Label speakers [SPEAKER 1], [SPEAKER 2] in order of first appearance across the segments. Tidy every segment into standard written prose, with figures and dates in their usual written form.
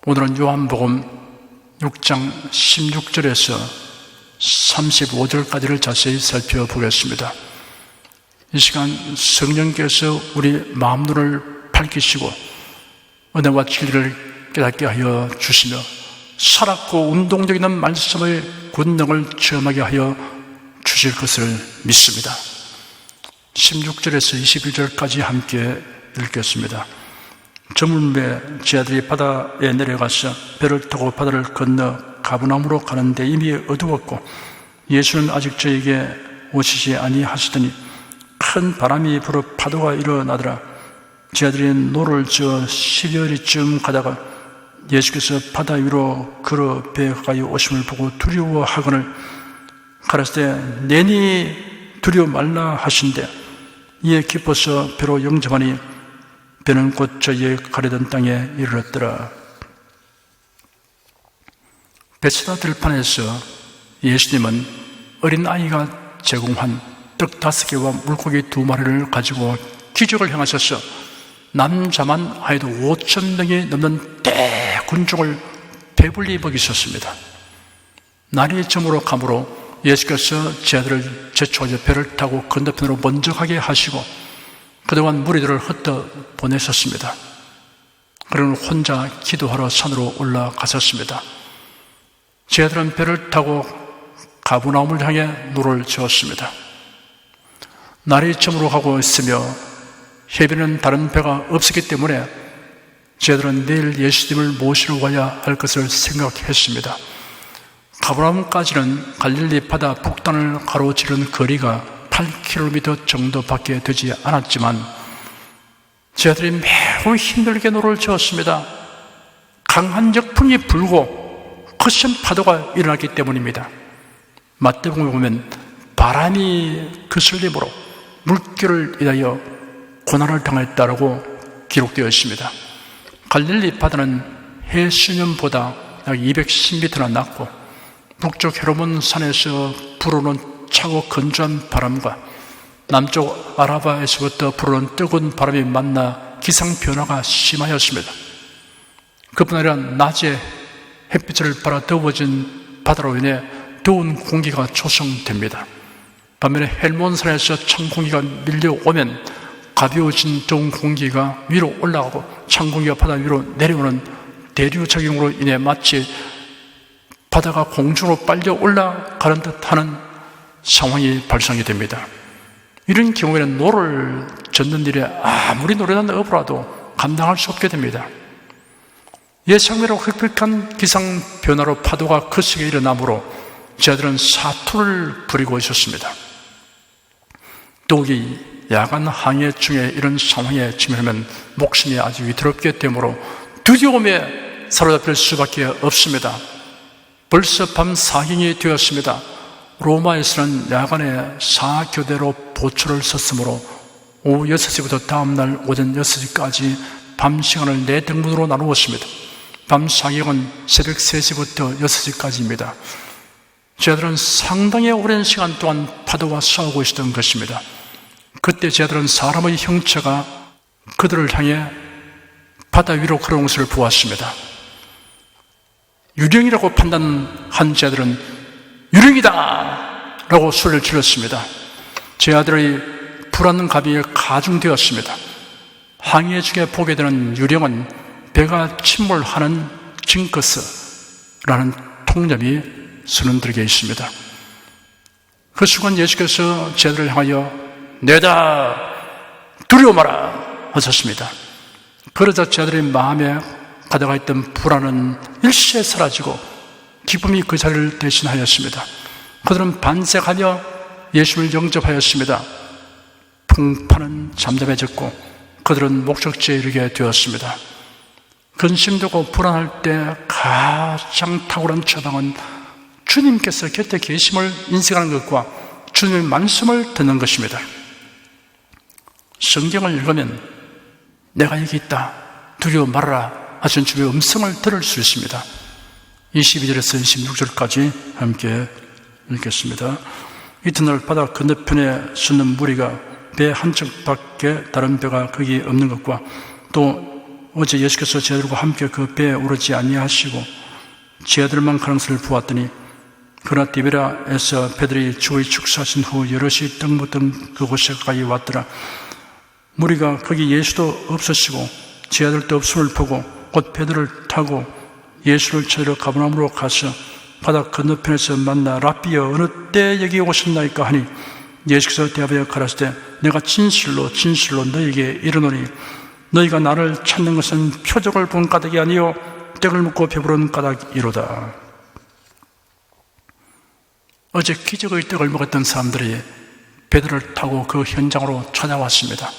[SPEAKER 1] 오늘은 요한복음 6장 16절에서 35절까지를 자세히 살펴보겠습니다. 이 시간 성령께서 우리 마음눈을 밝히시고 은혜와 진리를 깨닫게 하여 주시며 살았고 운동력 있는 말씀의 권능을 체험하게 하여 주실 것을 믿습니다. 16절에서 21절까지 함께 읽겠습니다. 저물매 제 아들이 바다에 내려가서 배를 타고 바다를 건너 가버나움으로 가는데 이미 어두웠고 예수는 아직 저에게 오시지 아니하시더니 큰 바람이 불어 파도가 일어나더라. 제 아들이 노를 저어 12월이쯤 가다가 예수께서 바다 위로 걸어 배 가까이 오심을 보고 두려워하거늘 가라사대 때 내니 두려워 말라 하신대 이에 기뻐서 배로 영접하니 배는 곧 저희의 가려던 땅에 이르렀더라. 베세다 들판에서 예수님은 어린아이가 제공한 떡 5개와 물고기 2마리를 가지고 기적을 행하셔서 남자만 하여도 5,000명이 넘는 대군종을 배불리 먹이셨습니다. 날이 저물어 가므로 예수께서 제 아들을 제초하여 배를 타고 건너편으로 먼저 가게 하시고 그동안 무리들을 흩어 보내셨습니다. 그러면 혼자 기도하러 산으로 올라가셨습니다. 제 아들은 배를 타고 가버나움을 향해 노를 저었습니다. 날이 저물어 가고 있으며 해변에는 다른 배가 없었기 때문에 제 아들은 내일 예수님을 모시러 와야 할 것을 생각했습니다. 가버나움까지는 갈릴리 바다 북단을 가로지르는 거리가 8km 정도밖에 되지 않았지만 제 아들이 매우 힘들게 노를 저었습니다. 강한 역풍이 불고 거센 파도가 일어났기 때문입니다. 마태복음에 보면 바람이 그슬림으로 물결을 인하여 고난을 당했다라고 기록되어 있습니다. 갈릴리 바다는 해수면보다 약 210m나 낮고 북쪽 헤르몬 산에서 불어오는 차고 건조한 바람과 남쪽 아라바에서부터 불어오는 뜨거운 바람이 만나 기상변화가 심하였습니다. 그뿐 아니라 낮에 햇빛을 받아 더워진 바다로 인해 더운 공기가 조성됩니다. 반면에 헬몬산에서 찬 공기가 밀려오면 가벼워진 더운 공기가 위로 올라가고 찬 공기가 바다 위로 내려오는 대류작용으로 인해 마치 바다가 공중으로 빨려 올라가는 듯하는 상황이 발생이 됩니다. 이런 경우에는 노를 젓는 일에 아무리 노련한 어부라도 감당할 수 없게 됩니다. 예상외로 획획한 기상 변화로 파도가 거세게 일어나므로 제 아들은 사투를 부리고 있었습니다. 더욱이 야간 항해 중에 이런 상황에 직면하면 목숨이 아주 위태롭게 되므로 두려움에 사로잡힐 수밖에 없습니다. 벌써 밤 4경이 되었습니다. 로마에서는 야간에 4교대로 보초를 섰으므로 오후 6시부터 다음날 오전 6시까지 밤 시간을 4등분으로 나누었습니다. 밤 4경은 새벽 3시부터 6시까지입니다. 제 아들은 상당히 오랜 시간 동안 파도와 싸우고 있었던 것입니다. 그때 제 아들은 사람의 형체가 그들을 향해 바다 위로 걸어온 것을 보았습니다. 유령이라고 판단한 제 아들은 유령이다! 라고 소리를 질렀습니다. 제 아들의 불안한 감이 가중되었습니다. 항해 중에 보게 되는 유령은 배가 침몰하는 징크스라는 통념이 선원들에게 있습니다. 그 순간 예수께서 제 아들을 향하여 내다 두려워 마라 하셨습니다. 그러자 제 아들의 마음에 가다가 있던 불안은 일시에 사라지고 기쁨이 그 자리를 대신하였습니다. 그들은 반색하며 예수를 영접하였습니다. 풍파는 잠잠해졌고 그들은 목적지에 이르게 되었습니다. 근심되고 불안할 때 가장 탁월한 처방은 주님께서 곁에 계심을 인식하는 것과 주님의 말씀을 듣는 것입니다. 성경을 읽으면 내가 여기 있다, 두려워 말아라 하신 주의 음성을 들을 수 있습니다. 22절에서 26절까지 함께 읽겠습니다. 이튿날 바다 건너편에 섰는 무리가 배 한쪽 밖에 다른 배가 거기 없는 것과 또 어제 예수께서 제자들과 함께 그 배에 오르지 아니하시고 제자들만 가능성을 보았더니 그러나 디베라에서 베드로이 주의 축사하신 후 여럿이 떡 묻던 그곳에 가까이 왔더라. 무리가 거기 예수도 없으시고 제자들도 없음을 보고 곧 베드로를 타고 예수를 찾으러 가버나움으로 가서 바다 건너편에서 만나 랍비여 어느 때 여기 오셨나이까 하니 예수께서 대답하여 가라사대 내가 진실로 진실로 너희에게 이르노니 너희가 나를 찾는 것은 표적을 본 까닭이 아니요 떡을 먹고 배부른 까닭이로다. 어제 기적의 떡을 먹었던 사람들이 베드로를 타고 그 현장으로 찾아왔습니다.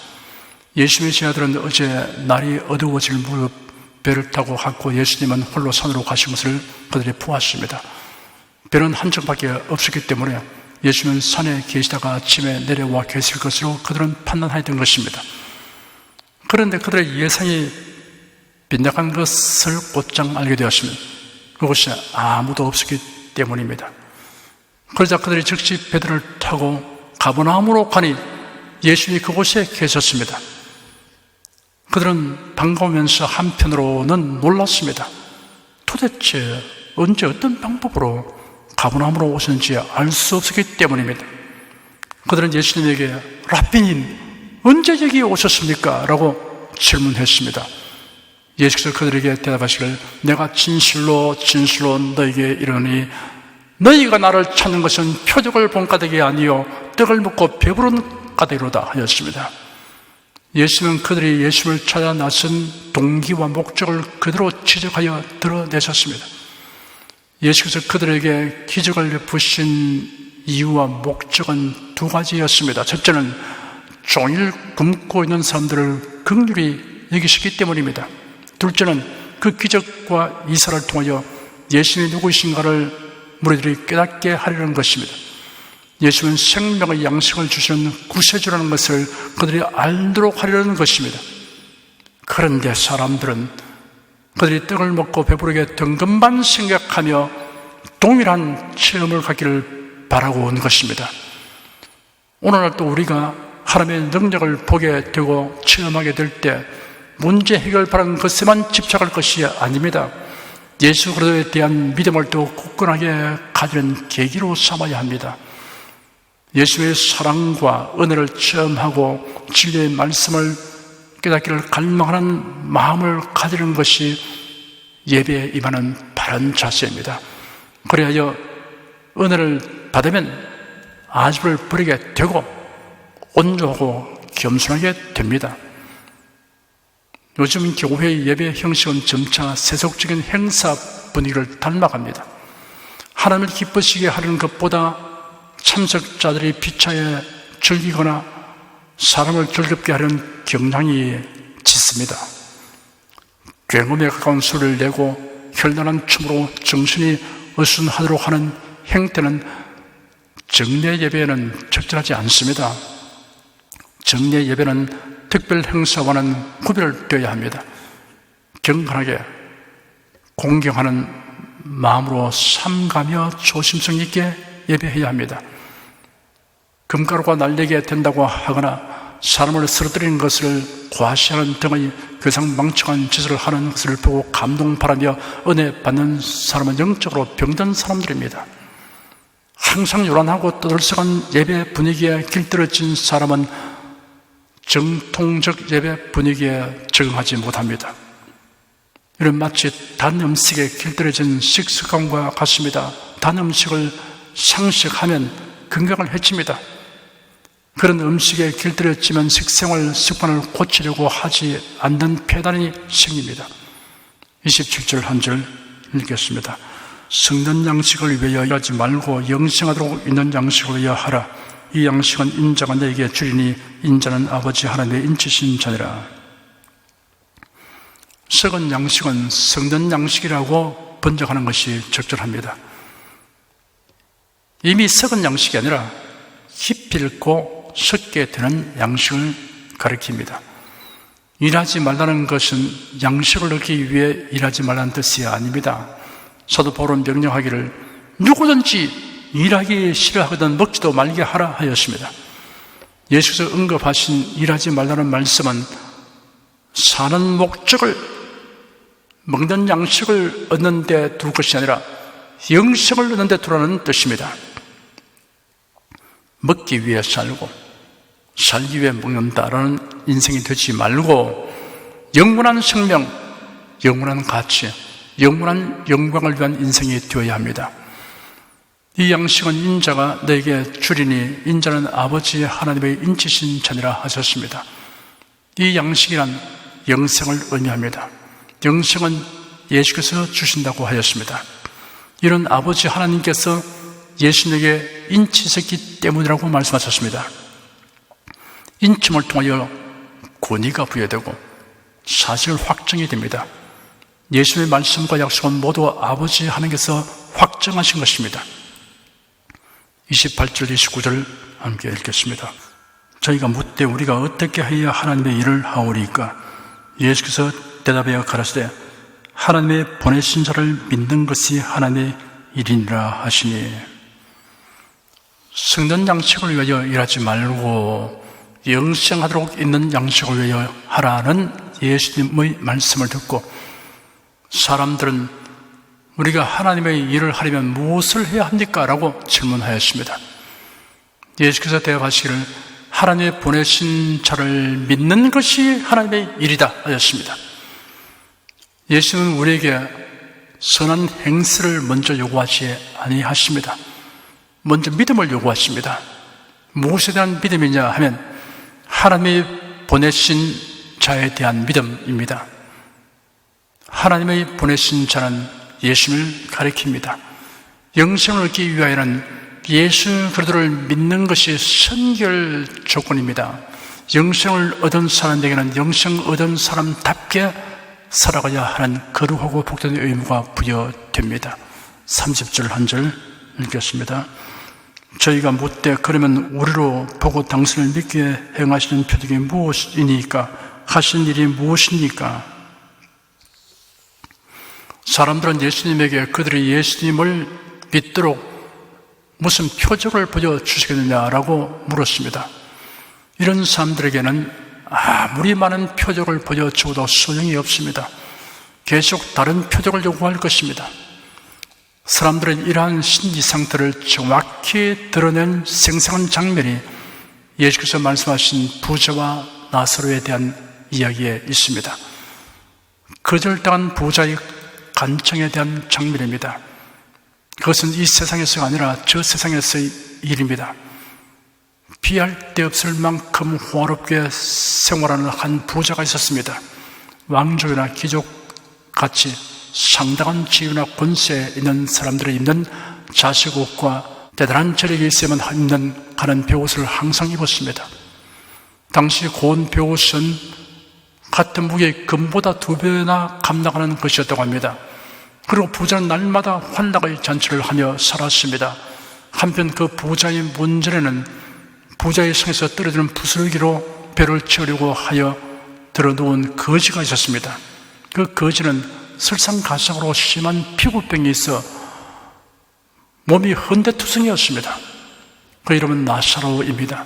[SPEAKER 1] 예수님의 제자들은 어제 날이 어두워질 무렵 배를 타고 갔고 예수님은 홀로 산으로 가신 것을 그들이 보았습니다. 배는 한 척밖에 없었기 때문에 예수님은 산에 계시다가 아침에 내려와 계실 것으로 그들은 판단하였던 것입니다. 그런데 그들의 예상이 빗나간 것을 곧장 알게 되었습니다. 그곳에 아무도 없었기 때문입니다. 그러자 그들이 즉시 베드로를 타고 가버나움으로 가니 예수님이 그곳에 계셨습니다. 그들은 반가우면서 한편으로는 놀랐습니다. 도대체 언제 어떤 방법으로 가버나움으로 오셨는지 알 수 없었기 때문입니다. 그들은 예수님에게 랍비님 언제 여기 오셨습니까? 라고 질문했습니다. 예수께서 그들에게 대답하시길 내가 진실로 진실로 너에게 이르노니 너희가 나를 찾는 것은 표적을 본 까닭이 아니요 떡을 먹고 배부른 까닭이로다 하였습니다. 예수는 그들이 예수를 찾아 나선 동기와 목적을 그대로 지적하여 드러내셨습니다. 예수께서 그들에게 기적을 베푸신 이유와 목적은 두 가지였습니다. 첫째는 종일 굶고 있는 사람들을 긍휼히 여기시기 때문입니다. 둘째는 그 기적과 이사를 통하여 예수님이 누구이신가를 무리들이 깨닫게 하려는 것입니다. 예수는 생명의 양식을 주시는 구세주라는 것을 그들이 알도록 하려는 것입니다. 그런데 사람들은 그들이 떡을 먹고 배부르게 된 것만 생각하며 동일한 체험을 갖기를 바라고 온 것입니다. 오늘날 또 우리가 하나님의 능력을 보게 되고 체험하게 될 때 문제 해결 바라는 것에만 집착할 것이 아닙니다. 예수 그리스도에 대한 믿음을 더 굳건하게 가지는 계기로 삼아야 합니다. 예수의 사랑과 은혜를 체험하고 진리의 말씀을 깨닫기를 갈망하는 마음을 가지는 것이 예배에 임하는 바른 자세입니다. 그래야 은혜를 받으면 아집을 버리게 되고 온유하고 겸손하게 됩니다. 요즘 교회의 예배 형식은 점차 세속적인 행사 분위기를 닮아갑니다. 하나님을 기쁘시게 하려는 것보다 참석자들이 피차에 즐기거나 사람을 즐겁게 하려는 경향이 짙습니다. 굉음에 가까운 소리를 내고 혈난한 춤으로 정신이 어순하도록 하는 행태는 정례 예배에는 적절하지 않습니다. 정례 예배는 특별 행사와는 구별되어야 합니다. 경건하게 공경하는 마음으로 삼가며 조심성 있게 예배해야 합니다. 금가루가 날리게 된다고 하거나 사람을 쓰러뜨리는 것을 과시하는 등의 괴상망측한 짓을 하는 것을 보고 감동바라며 은혜 받는 사람은 영적으로 병든 사람들입니다. 항상 요란하고 떠들썩한 예배 분위기에 길들여진 사람은 정통적 예배 분위기에 적응하지 못합니다. 이런 마치 단 음식에 길들여진 식습관과 같습니다. 단 음식을 상식하면 건강을 해칩니다. 그런 음식에 길들여지면 식생활 습관을 고치려고 하지 않는 폐단이 생깁니다. 27절 한 절 읽겠습니다. 성는 양식을 위하여 일하지 말고 영생하도록 있는 양식을 위하여 하라. 이 양식은 인자가 너에게 주리니 인자는 아버지 하나님의 인치신 자니라. 썩은 양식은 성는 양식이라고 번역하는 것이 적절합니다. 이미 썩은 양식이 아니라 기필코 썩게 되는 양식을 가리킵니다. 일하지 말라는 것은 양식을 얻기 위해 일하지 말라는 뜻이 아닙니다. 사도 바울은 명령하기를 누구든지 일하기 싫어하거든 먹지도 말게 하라 하였습니다. 예수께서 언급하신 일하지 말라는 말씀은 사는 목적을 먹는 양식을 얻는 데 둘 것이 아니라 영생을 얻는 데 두라는 뜻입니다. 먹기 위해 살고 살기 위해 먹는다라는 인생이 되지 말고 영원한 생명, 영원한 가치, 영원한 영광을 위한 인생이 되어야 합니다. 이 양식은 인자가 너에게 주리니 인자는 아버지 하나님의 인치신 자니라 하셨습니다. 이 양식이란 영생을 의미합니다. 영생은 예수께서 주신다고 하였습니다. 이런 아버지 하나님께서 예수님에게 인치셨기 때문이라고 말씀하셨습니다. 인침을 통하여 권위가 부여되고 사실 확정이 됩니다. 예수님의 말씀과 약속은 모두 아버지 하나님께서 확정하신 것입니다. 28절 29절 함께 읽겠습니다. 저희가 묻되 우리가 어떻게 해야 하나님의 일을 하오리까? 예수께서 대답하여 가라사대 하나님의 보내신 자를 믿는 것이 하나님의 일이니라 하시니, 성전 양식을 위하여 일하지 말고 영생하도록 있는 양식을 위하여 하라는 예수님의 말씀을 듣고 사람들은 우리가 하나님의 일을 하려면 무엇을 해야 합니까? 라고 질문하였습니다. 예수께서 대답하시기를 하나님의 보내신 자를 믿는 것이 하나님의 일이다 하였습니다. 예수는 우리에게 선한 행실을 먼저 요구하지 아니하십니다. 먼저 믿음을 요구하십니다. 무엇에 대한 믿음이냐 하면 하나님이 보내신 자에 대한 믿음입니다. 하나님의 보내신 자는 예수님을 가리킵니다. 영생을 얻기 위하여는 예수 그리스도를 믿는 것이 선결 조건입니다. 영생을 얻은 사람에게는 영생 얻은 사람답게 살아가야 하는 거룩하고 복된 의무가 부여됩니다. 30절 한 절 읽겠습니다. 저희가 묻되 그러면 우리로 보고 당신을 믿게 행하시는 표적이 무엇이니까? 하신 일이 무엇입니까? 사람들은 예수님에게 그들이 예수님을 믿도록 무슨 표적을 보여주시겠느냐라고 물었습니다. 이런 사람들에게는 아무리 많은 표적을 보여주어도 소용이 없습니다. 계속 다른 표적을 요구할 것입니다. 사람들은 이러한 신지 상태를 정확히 드러낸 생생한 장면이 예수께서 말씀하신 부자와 나사로에 대한 이야기에 있습니다. 거절당한 부자의 간청에 대한 장면입니다. 그것은 이 세상에서가 아니라 저 세상에서의 일입니다. 비할 데 없을 만큼 호화롭게 생활하는 한 부자가 있었습니다. 왕족이나 귀족같이 상당한 지위나 권세에 있는 사람들이 입는 자식 옷과 대단한 재력이 있어야만 입는 가는 베옷을 항상 입었습니다. 당시 고운 베옷은 같은 무게의 금보다 2배나 감당하는 것이었다고 합니다. 그리고 부자는 날마다 환락의 잔치를 하며 살았습니다. 한편 그 부자의 문전에는 부자의 성에서 떨어지는 부스러기로 배를 채우려고 하여 들어놓은 거지가 있었습니다. 그 거지는 설상가상으로 심한 피부병이 있어 몸이 헌데투성이었습니다. 그 이름은 나사로입니다.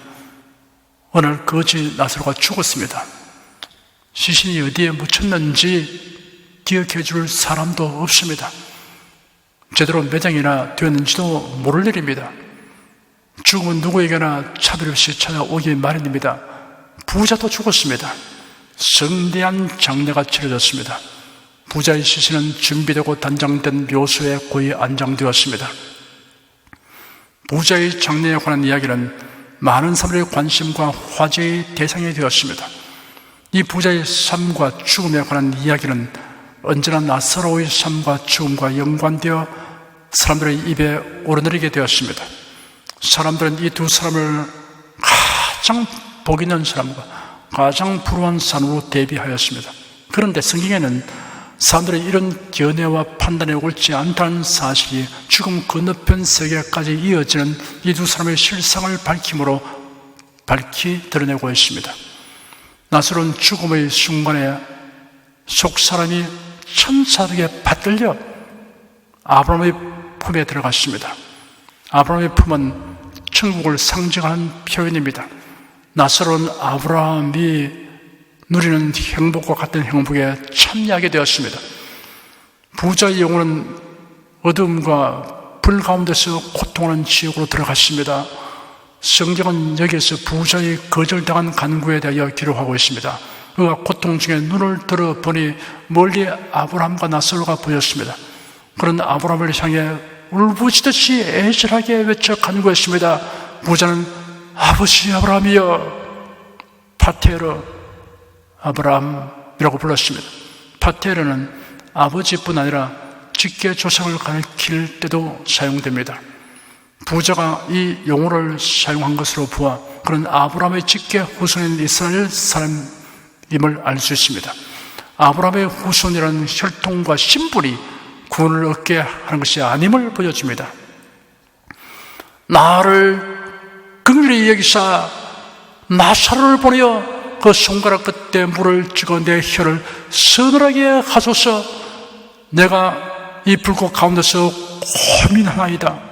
[SPEAKER 1] 어느 날 거지 나사로가 죽었습니다. 시신이 어디에 묻혔는지 기억해 줄 사람도 없습니다. 제대로 매장이나 되었는지도 모를 일입니다. 죽음은 누구에게나 차별 없이 찾아오기 마련입니다. 부자도 죽었습니다. 성대한 장례가 치러졌습니다. 부자의 시신은 준비되고 단장된 묘소에 고이 안장되었습니다. 부자의 장례에 관한 이야기는 많은 사람들의 관심과 화제의 대상이 되었습니다. 이 부자의 삶과 죽음에 관한 이야기는 언제나 나사로의 삶과 죽음과 연관되어 사람들의 입에 오르내리게 되었습니다. 사람들은 이 두 사람을 가장 복 있는 사람과 가장 불우한 사람으로 대비하였습니다. 그런데 성경에는 사람들의 이런 견해와 판단에 옳지 않다는 사실이 죽음 건너편 세계까지 이어지는 이 두 사람의 실상을 밝힘으로 밝히 드러내고 있습니다. 나사로는 죽음의 순간에 속사람이 천사에게 받들려 아브라함의 품에 들어갔습니다. 아브라함의 품은 천국을 상징하는 표현입니다. 나사로는 아브라함이 누리는 행복과 같은 행복에 참여하게 되었습니다. 부자의 영혼은 어둠과 불 가운데서 고통하는 지옥으로 들어갔습니다. 성경은 여기에서 부자의 거절당한 간구에 대하여 기록하고 있습니다. 그가 고통 중에 눈을 들어보니 멀리 아브라함과 나홀로가 보였습니다. 그런 아브라함을 향해 울부짖듯이 애절하게 외쳐 간구했습니다. 부자는 아버지 아브라함이여, 파테르 아브라함이라고 불렀습니다. 파테르는 아버지뿐 아니라 직계 조상을 가리킬 때도 사용됩니다. 부자가 이 용어를 사용한 것으로 보아 그런 아브라함의 직계 후손인 이스라엘 사람임을 알 수 있습니다. 아브라함의 후손이라는 혈통과 신분이 구원을 얻게 하는 것이 아님을 보여줍니다. 나를 긍휼히 여기사 나사로를 보내어 그 손가락 끝에 물을 찍어 내 혀를 서늘하게 하소서. 내가 이 불꽃 가운데서 고민하나이다.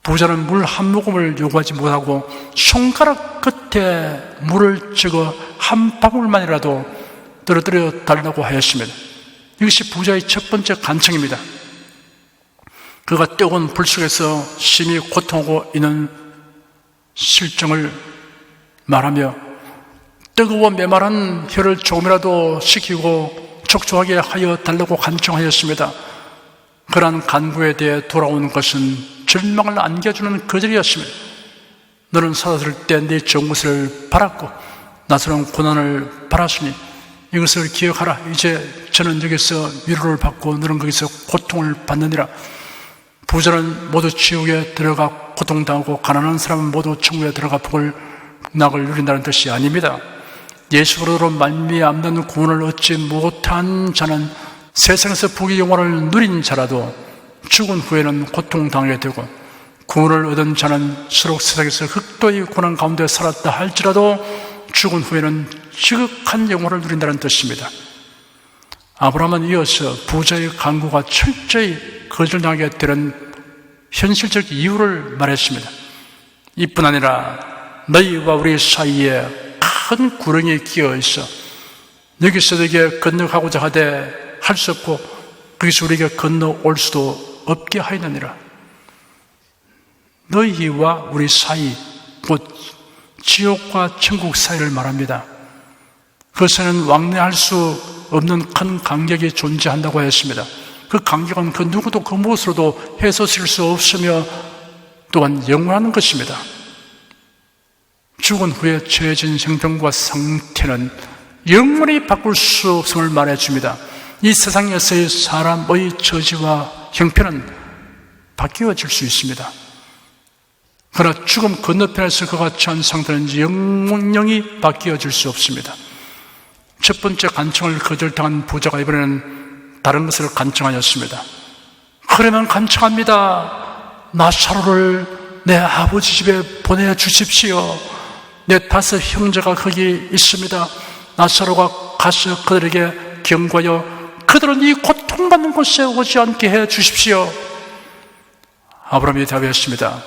[SPEAKER 1] 부자는 물 한 모금을 요구하지 못하고 손가락 끝에 물을 찍어 한 방울만이라도 떨어뜨려 달라고 하였습니다. 이것이 부자의 첫 번째 간청입니다. 그가 뜨거운 불 속에서 심히 고통하고 있는 실정을 말하며 뜨거워 메마른 혀를 조금이라도 식히고 촉촉하게 하여 달라고 간청하였습니다. 그러한 간구에 대해 돌아온 것은 절망을 안겨주는 거절이었습니다. 너는 살았을 때 네 좋은 것을 바랐고 나처럼 고난을 바랐으니 이것을 기억하라. 이제 저는 여기서 위로를 받고 너는 거기서 고통을 받느니라. 부자는 모두 지옥에 들어가 고통당하고 가난한 사람은 모두 천국에 들어가 낙을 누린다는 뜻이 아닙니다. 예수 그리스도로 말미암는 구원을 얻지 못한 자는 세상에서 부귀 영화를 누린 자라도 죽은 후에는 고통당하게 되고, 구원을 얻은 자는 수록 세상에서 흑도의 고난 가운데 살았다 할지라도 죽은 후에는 지극한 영화를 누린다는 뜻입니다. 아브라함은 이어서 부자의 간구가 철저히 거절당하게 되는 현실적 이유를 말했습니다. 이뿐 아니라 너희와 우리 사이에 큰 구렁이 끼어 있어 여기서 너에게 건너가고자 하되 할 수 없고 거기서 우리에게 건너올 수도 없게 하였느니라. 너희와 우리 사이, 곧 지옥과 천국 사이를 말합니다. 그것에는 왕래할 수 없는 큰 간격이 존재한다고 했습니다. 그 간격은 그 누구도 그 무엇으로도 해소될 수 없으며 또한 영원한 것입니다. 죽은 후에 처해진 생명과 상태는 영원히 바꿀 수 없음을 말해줍니다. 이 세상에서의 사람의 처지와 형편은 바뀌어질 수 있습니다. 그러나 죽음 건너편에서 그가 처한 상태는 영원히 바뀌어질 수 없습니다. 첫 번째 간청을 거절당한 부자가 이번에는 다른 것을 간청하였습니다. 그러면 간청합니다. 나사로를 내 아버지 집에 보내주십시오. 내 5 형제가 거기 있습니다. 나사로가 가서 그들에게 경고하여 그들은 이 고통받는 곳에 오지 않게 해 주십시오. 아브라함이 답했습니다.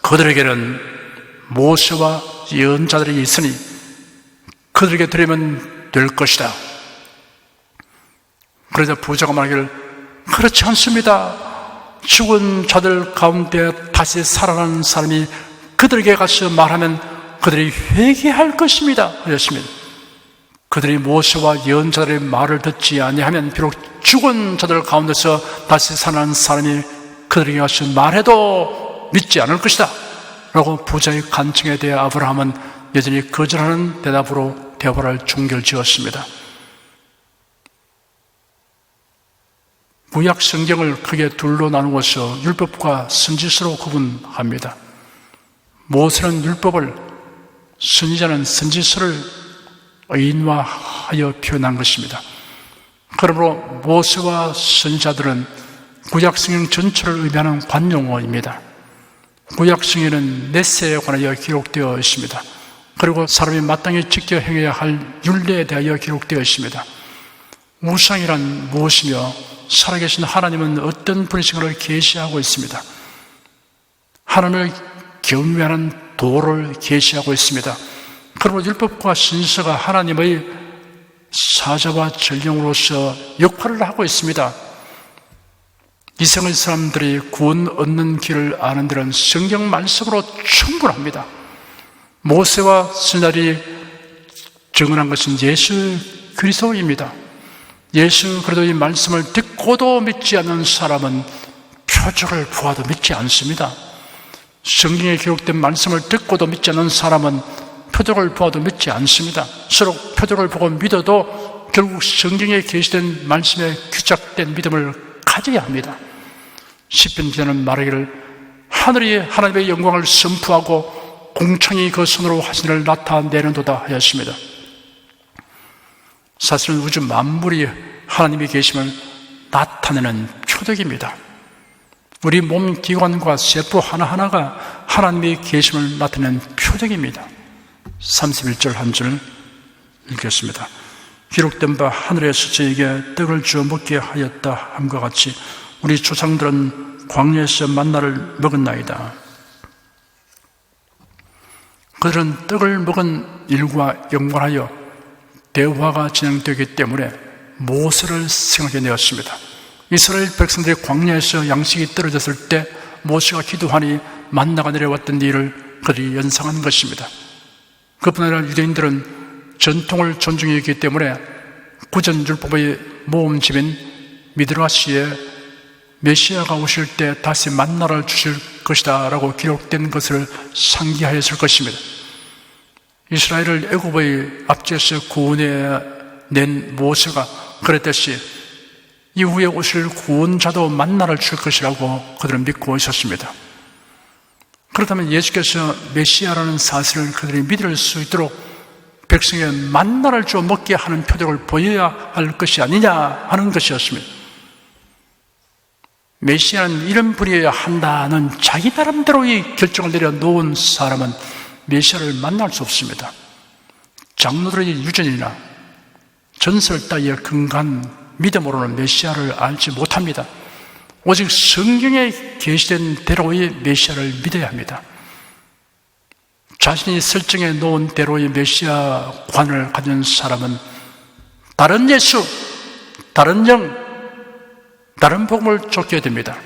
[SPEAKER 1] 그들에게는 모세와 예언자들이 있으니 그들에게 드리면 될 것이다. 그러자 부자가 말하기를 그렇지 않습니다. 죽은 자들 가운데 다시 살아나는 사람이 그들에게 가서 말하면 그들이 회개할 것입니다. 하였습니다. 그들이 모세와 예언자들의 말을 듣지 아니하면 비록 죽은 자들 가운데서 다시 살아난 사람이 그들에게 가서 말해도 믿지 않을 것이다 라고 부자의 간청에 대해 아브라함은 여전히 거절하는 대답으로 대화를 종결지었습니다. 구약 성경을 크게 둘로 나누어서 율법과 선지서로 구분합니다. 모세는 율법을, 선지자는 선지서를 의인화하여 표현한 것입니다. 그러므로 모세와 선지자들은 구약 성경 전체를 의미하는 관용어입니다. 구약 성경에는 넷세에 관하여 기록되어 있습니다. 그리고 사람이 마땅히 지켜 행해야 할 율례에 대하여 기록되어 있습니다. 우상이란 무엇이며 살아계신 하나님은 어떤 분이신가를 계시하고 있습니다. 하나님을 경외하는 도를 계시하고 있습니다. 그러므로 율법과 신서가 하나님의 사자와 전령으로서 역할을 하고 있습니다. 이생의 사람들이 구원 얻는 길을 아는 데는 성경 말씀으로 충분합니다. 모세와 신날이 증언한 것은 예수 그리스도입니다. 예수 그리스도의 말씀을 듣고도 믿지 않는 사람은 표적을 보아도 믿지 않습니다. 성경에 기록된 말씀을 듣고도 믿지 않는 사람은 표적을 보아도 믿지 않습니다. 서로 표적을 보고 믿어도 결국 성경에 게시된 말씀에 규작된 믿음을 가져야 합니다. 시편 기자는 말하기를 하늘이 하나님의 영광을 선포하고 공창이 그 손으로 하신 일을 나타내는도다 하였습니다. 사실은 우주 만물이 하나님의 계심을 나타내는 표적입니다. 우리 몸 기관과 세포 하나하나가 하나님의 계심을 나타내는 표적입니다. 31절 한 줄 읽겠습니다. 기록된 바 하늘에서 저에게 떡을 주어 먹게 하였다 함과 같이 우리 조상들은 광야에서 만나를 먹었나이다. 그들은 떡을 먹은 일과 연관하여 대화가 진행되기 때문에 모세를 생각해 내었습니다. 이스라엘 백성들이 광야에서 양식이 떨어졌을 때 모세가 기도하니 만나가 내려왔던 일을 그들이 연상한 것입니다. 그뿐 아니라 유대인들은 전통을 존중해 있기 때문에 구전율법의 모음집인 미드라시에 메시아가 오실 때 다시 만나를 주실 것이다 라고 기록된 것을 상기하였을 것입니다. 이스라엘을 애굽의 압제에서 구원해 낸 모세가 그랬듯이 이후에 오실 구원자도 만나를 줄 것이라고 그들은 믿고 있었습니다. 그렇다면 예수께서 메시아라는 사실을 그들이 믿을 수 있도록 백성에 만나를 주어 먹게 하는 표적을 보여야 할 것이 아니냐 하는 것이었습니다. 메시아는 이런 분이어야 한다는 자기 나름대로의 결정을 내려놓은 사람은 메시아를 만날 수 없습니다. 장로들의 유전이나 전설 따위에 근거한 믿음으로는 메시아를 알지 못합니다. 오직 성경에 계시된 대로의 메시아를 믿어야 합니다. 자신이 설정해 놓은 대로의 메시아관을 가진 사람은 다른 예수, 다른 영, 다른 복음을 쫓게 됩니다.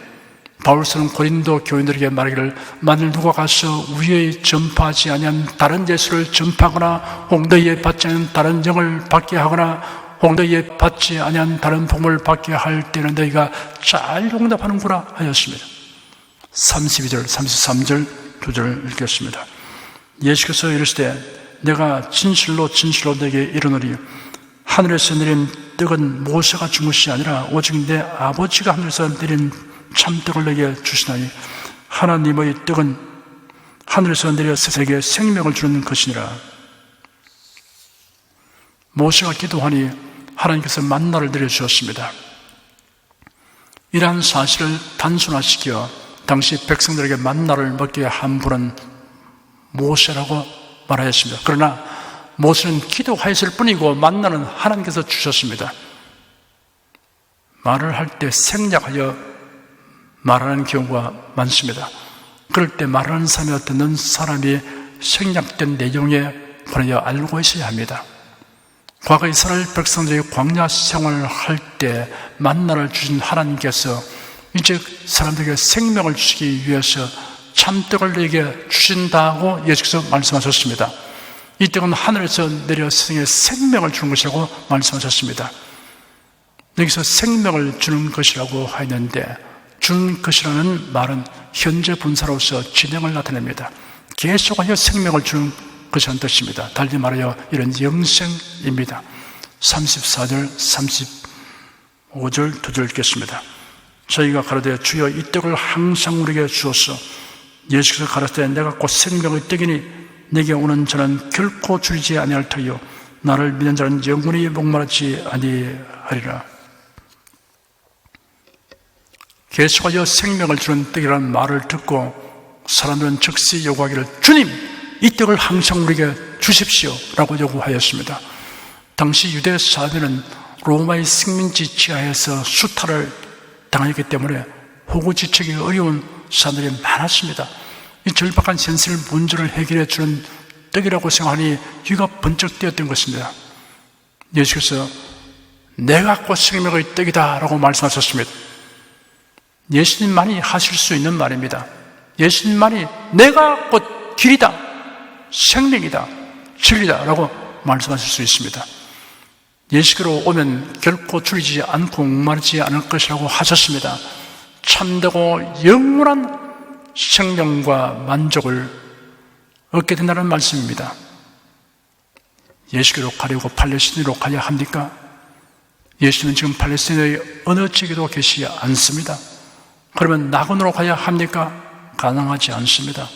[SPEAKER 1] 바울서는 고린도 교인들에게 말하기를 만일 누가 가서 위에 전파하지 아니한 다른 예수를 전파하거나 홍도에 받지 않은 다른 영을 받게 하거나 홍도에 받지 아니한 다른 복음을 받게 할 때는 너희가 잘 용납하는구나 하였습니다. 32절, 33절, 2절 읽겠습니다. 예수께서 이르시되 내가 진실로 진실로 너에게 이르노니 하늘에서 내린 떡은 모세가 준 것이 아니라 오직 내 아버지가 하늘에서 내린 참떡을 너에게 주시나니 하나님의 떡은 하늘에서 내려 세상에게 생명을 주는 것이니라. 모세가 기도하니 하나님께서 만나를 내려주셨습니다. 이러한 사실을 단순화시켜 당시 백성들에게 만나를 먹게 한 분은 모세라고 말하였습니다. 그러나 모세는 기도하였을 뿐이고 만나는 하나님께서 주셨습니다. 말을 할 때 생략하여 말하는 경우가 많습니다. 그럴 때 말하는 사람이 듣는 사람이 생략된 내용에 관하여 알고 있어야 합니다. 과거 이스라엘 백성들이 광야 생활을 할 때 만나를 주신 하나님께서 이제 사람들에게 생명을 주시기 위해서 참떡을 너에게 주신다고 예수께서 말씀하셨습니다. 이 떡은 하늘에서 내려 세상에 생명을 주는 것이라고 말씀하셨습니다. 여기서 생명을 주는 것이라고 하였는데 주는 것이라는 말은 현재 분사로서 진행을 나타냅니다. 계속하여 생명을 주는 것이라는 뜻입니다. 달리 말하여 이런 영생입니다. 34절, 35절, 2절 읽겠습니다. 저희가 가로되 주여 이 떡을 항상 우리에게 주옵소서. 예수께서 가라사대 내가 곧 생명의 떡이니 내게 오는 자는 결코 줄이지 아니할 터이요 나를 믿는 자는 영원히 목마르지 아니하리라. 계속하여 생명을 주는 떡이라는 말을 듣고 사람들은 즉시 요구하기를 주님 이 떡을 항상 우리에게 주십시오 라고 요구하였습니다. 당시 유대 사회는 로마의 식민지 지하에서 수탈을 당했기 때문에 호구지책이 어려운 사람들이 많았습니다. 이 절박한 현실 문제를 해결해 주는 떡이라고 생각하니 귀가 번쩍 뜨였던 것입니다. 예수께서 내가 곧 생명의 떡이다 라고 말씀하셨습니다. 예수님만이 하실 수 있는 말입니다. 예수님만이 내가 곧 길이다, 생명이다, 진리다 라고 말씀하실 수 있습니다. 예수께로 오면 결코 줄이지 않고 목마르지 않을 것이라고 하셨습니다. 참되고 영원한 생명과 만족을 얻게 된다는 말씀입니다. 예수께로 가려고 팔레스틴으로 가야 합니까? 예수는 지금 팔레스틴의 어느 지역에도 계시지 않습니다. 그러면 낙원으로 가야 합니까? 가능하지 않습니다.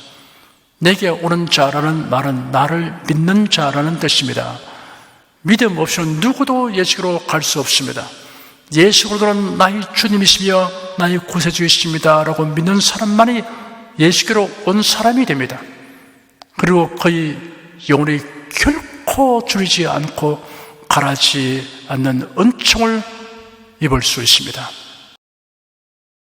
[SPEAKER 1] 내게 오는 자라는 말은 나를 믿는 자라는 뜻입니다. 믿음 없이는 누구도 예수께로 갈 수 없습니다. 예수 그리스도는 나의 주님이시며 나의 구세주이십니다 라고 믿는 사람만이 예수께로 온 사람이 됩니다. 그리고 그의 영혼이 결코 줄이지 않고 가라지 않는 은총을 입을 수 있습니다.